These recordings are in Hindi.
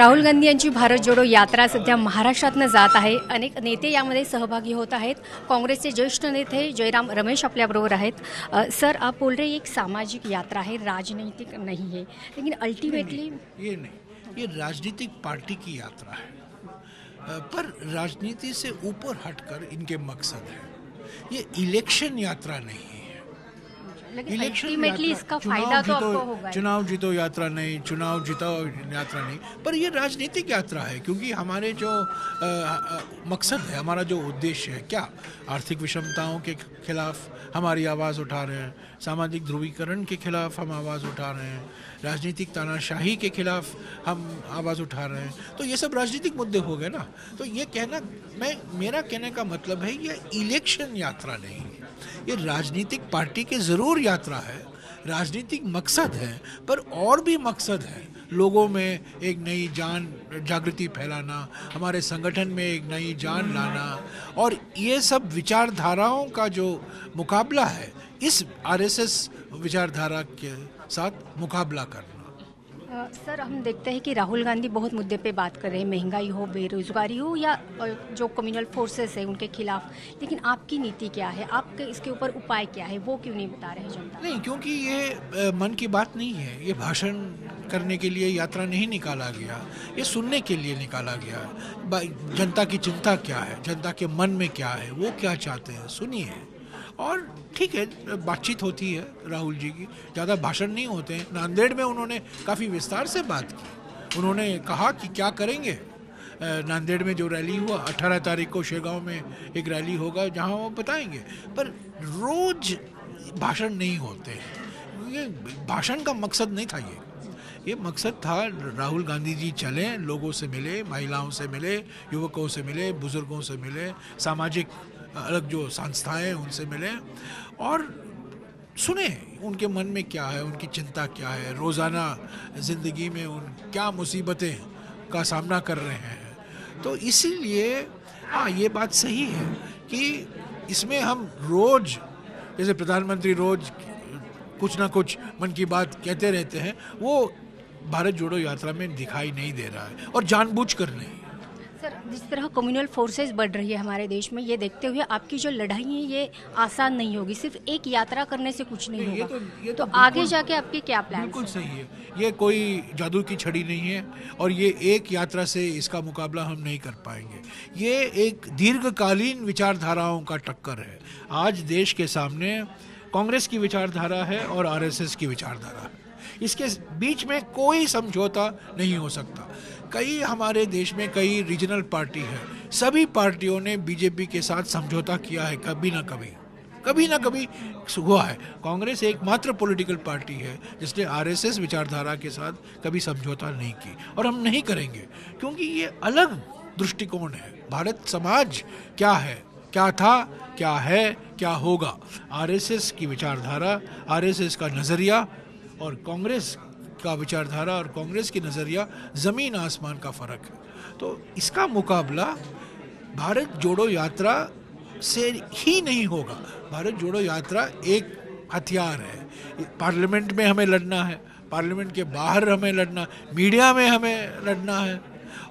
राहुल गांधी यांची भारत जोडो यात्रा सध्या महाराष्ट्रातनं जात आहे। अनेक नेते यामध्ये सहभागी होत आहेत। काँग्रेसचे ज्येष्ठ नेते जयराम रमेश आपल्याबरोबर आहेत। सर, आप बोल रहे हैं एक सामाजिक यात्रा है, राजनीतिक नहीं है, लेकिन अल्टीमेटली ये राजनीतिक पार्टी की यात्रा है, पर राजनीति से ऊपर हटकर इनके मकसद है। ये इलेक्शन यात्रा नहीं है। लेकिन अल्टीमेटली इसका फायदा तो आपको होगा। चुनाव जीतो यात्रा नहीं, चुनाव जीतो यात्रा नहीं, पर ये राजनीतिक यात्रा है। क्योंकि हमारे जो मकसद है, हमारा जो उद्देश्य है, क्या आर्थिक विषमताओं के खिलाफ हमारी आवाज़ उठा रहे हैं, सामाजिक ध्रुवीकरण के खिलाफ हम आवाज़ उठा रहे हैं, राजनीतिक तानाशाही के खिलाफ हम आवाज़ उठा रहे हैं। तो ये सब राजनीतिक मुद्दे हो गए ना। तो ये कहना, मेरा कहने का मतलब है, ये इलेक्शन यात्रा नहीं है, ये राजनीतिक पार्टी की ज़रूर यात्रा है, राजनीतिक मकसद है, पर और भी मकसद है। लोगों में एक नई जागृति फैलाना, हमारे संगठन में एक नई जान लाना, और ये सब विचारधाराओं का जो मुकाबला है, इस आरएसएस विचारधारा के साथ मुकाबला करना। सर, हम देखते हैं कि राहुल गांधी बहुत मुद्दे पे बात कर रहे हैं, महंगाई हो, बेरोजगारी हो, या जो कम्युनल फोर्सेस है उनके खिलाफ, लेकिन आपकी नीति क्या है, आपके इसके ऊपर उपाय क्या है, वो क्यों नहीं बता रहे जनता? नहीं, क्योंकि ये मन की बात नहीं है, ये भाषण करने के लिए यात्रा नहीं निकाला गया, ये सुनने के लिए निकाला गया। जनता की चिंता क्या है, जनता के मन में क्या है, वो क्या चाहते हैं, सुनिए। और ठीक है, बातचीत होती है राहुल जी की, ज़्यादा भाषण नहीं होते हैं। नांदेड़ में उन्होंने काफ़ी विस्तार से बात की। उन्होंने कहा कि क्या करेंगे। नांदेड़ में जो रैली हुआ, 18 तारीख को शेगांव में एक रैली होगा, जहां वो बताएंगे। पर रोज भाषण नहीं होते हैं। ये भाषण का मकसद नहीं था। ये मकसद था, राहुल गांधी जी चलें, लोगों से मिले, महिलाओं से मिले, युवकों से मिले, बुजुर्गों से मिले, सामाजिक अलग जो संस्थाएं हैं उनसे मिले, और सुने उनके मन में क्या है, उनकी चिंता क्या है, रोज़ाना ज़िंदगी में उन क्या मुसीबतें का सामना कर रहे हैं। तो इसीलिए हाँ, ये बात सही है कि इसमें हम रोज़, जैसे प्रधानमंत्री रोज़ कुछ ना कुछ मन की बात कहते रहते हैं, वो भारत जोड़ो यात्रा में दिखाई नहीं दे रहा है, और जानबूझकर नहीं। सर, जिस तरह कम्युनल फोर्सेस बढ़ रही है हमारे देश में, ये देखते हुए आपकी जो लड़ाई है ये आसान नहीं होगी। सिर्फ एक यात्रा करने से कुछ नहीं होगा। ये तो आगे जाके आपके क्या प्लान? बिल्कुल सही है, ये कोई जादू की छड़ी नहीं है, और ये एक यात्रा से इसका मुकाबला हम नहीं कर पाएंगे। ये एक दीर्घकालीन विचारधाराओं का टक्कर है। आज देश के सामने कांग्रेस की विचारधारा है और आरएसएस की विचारधारा है। इसके बीच में कोई समझौता नहीं हो सकता। हमारे देश में कई रीजनल पार्टी है, सभी पार्टियों ने बीजेपी के साथ समझौता किया है, कभी ना कभी हुआ है। कांग्रेस एकमात्र पॉलिटिकल पार्टी है जिसने आरएसएस विचारधारा के साथ कभी समझौता नहीं की, और हम नहीं करेंगे, क्योंकि ये अलग दृष्टिकोण है। भारत समाज क्या है, क्या था, क्या है, क्या होगा, आरएसएस की विचारधारा, आरएसएस का नज़रिया और कांग्रेस का विचारधारा और कांग्रेस की नज़रिया ज़मीन आसमान का फ़र्क है। तो इसका मुकाबला भारत जोड़ो यात्रा से ही नहीं होगा। भारत जोड़ो यात्रा एक हथियार है। पार्लियामेंट में हमें लड़ना है, पार्लियामेंट के बाहर हमें लड़ना, मीडिया में हमें लड़ना है,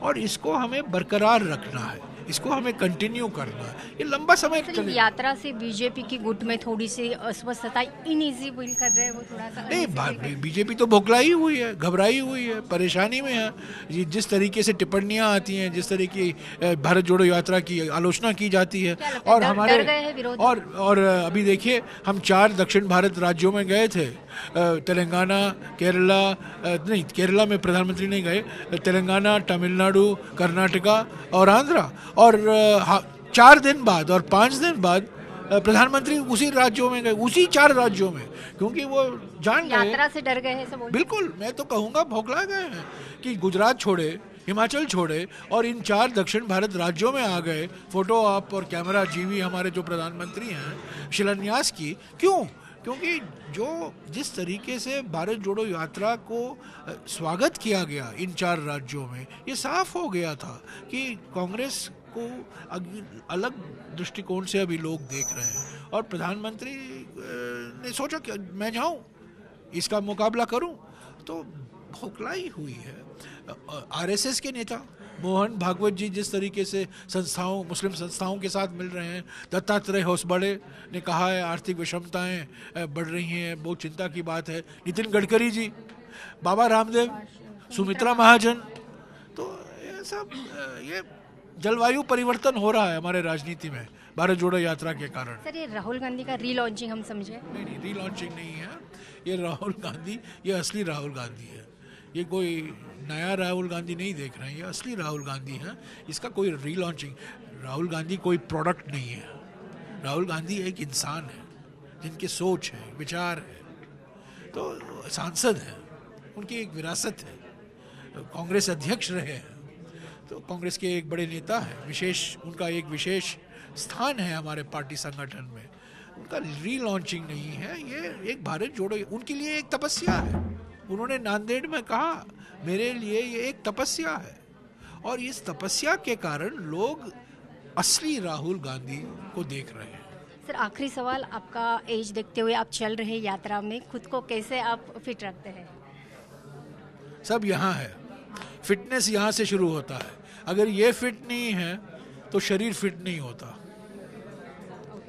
और इसको हमें बरकरार रखना है, इसको हमें कंटिन्यू करना है। ये लंबा समय चलेगा। यात्रा से बीजेपी की गुट में थोड़ी सी अस्वस्थता, इनइजी फील कर रहे हैं वो, थोड़ा सा नहीं, बीजेपी तो बौखलाई हुई है, घबराई हुई है, परेशानी में है। जिस तरीके से टिप्पणियां आती हैं, जिस तरीके भारत जोड़ो यात्रा की आलोचना की जाती है, और हमारे और अभी देखिए, हम 4 दक्षिण भारत राज्यों में गए थे, तेलंगाना, केरला, नहीं, केरला में प्रधानमंत्री नहीं गए, तेलंगाना, तमिलनाडु, कर्नाटका और आंध्रा, और 4 दिन बाद और 5 दिन बाद प्रधानमंत्री उसी राज्यों में गए, उसी 4 राज्यों में, क्योंकि वो जान गए, यात्रा से डर गए हैं। बिल्कुल, मैं तो कहूँगा बौखला गए हैं कि गुजरात छोड़े, हिमाचल छोड़े, और इन 4 दक्षिण भारत राज्यों में आ गए। फोटो आप और कैमरा जीवी हमारे जो प्रधानमंत्री हैं, शिलान्यास की। क्यों? क्योंकि जिस तरीके से भारत जोड़ो यात्रा को स्वागत किया गया इन 4 राज्यों में, ये साफ हो गया था कि कांग्रेस को अलग दृष्टिकोण से अभी लोग देख रहे हैं, और प्रधानमंत्री ने सोचा कि मैं जाऊं, इसका मुकाबला करूं। तो खोखलाई हुई है। आरएसएस के नेता मोहन भागवत जी जिस तरीके से संस्थाओं, मुस्लिम संस्थाओं के साथ मिल रहे हैं, दत्तात्रेय होसबड़े ने कहा है आर्थिक विषमताएं बढ़ रही हैं, बहुत चिंता की बात है। नितिन गडकरी जी, बाबा रामदेव, सुमित्रा महाजन, तो ये सब ये जलवायु परिवर्तन हो रहा है हमारे राजनीति में भारत जोड़ो यात्रा के कारण। सर, ये राहुल गांधी का रीलॉन्चिंग हम समझे? नहीं, रीलॉन्चिंग नहीं है ये। राहुल गांधी, ये असली राहुल गांधी है। ये कोई नया राहुल गांधी नहीं देख रहे हैं, ये असली राहुल गांधी है। इसका कोई रीलॉन्चिंग, राहुल गांधी कोई प्रोडक्ट नहीं है। राहुल गांधी एक इंसान है जिनकी सोच है, विचार है, तो सांसद है, उनकी एक विरासत है, कांग्रेस अध्यक्ष रहे हैं, तो कांग्रेस के एक बड़े नेता हैं, उनका एक विशेष स्थान है हमारे पार्टी संगठन में। उनका रीलॉन्चिंग नहीं है, ये एक भारत जोड़ो, उनके लिए एक तपस्या है। उन्होंने नांदेड़ में कहा मेरे लिए ये एक तपस्या है, और इस तपस्या के कारण लोग असली राहुल गांधी को देख रहे हैं। सर, आखिरी सवाल, आपका एज देखते हुए आप चल रहे यात्रा में खुद को कैसे आप फिट रखते हैं? सब यहाँ है, फिटनेस यहाँ से शुरू होता है। अगर ये फिट नहीं है तो शरीर फिट नहीं होता।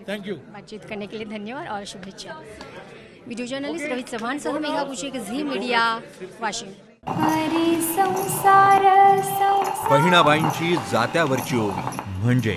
Thank you. बातचीत करने के लिए धन्यवाद और शुभेच्छा। वीडियो जर्नलिस्ट रवि चव्हाण सह मेघा कुशेक, झी मीडिया, वाशिम। बहिणाबाईंची जात्यावरची ओवी म्हणजे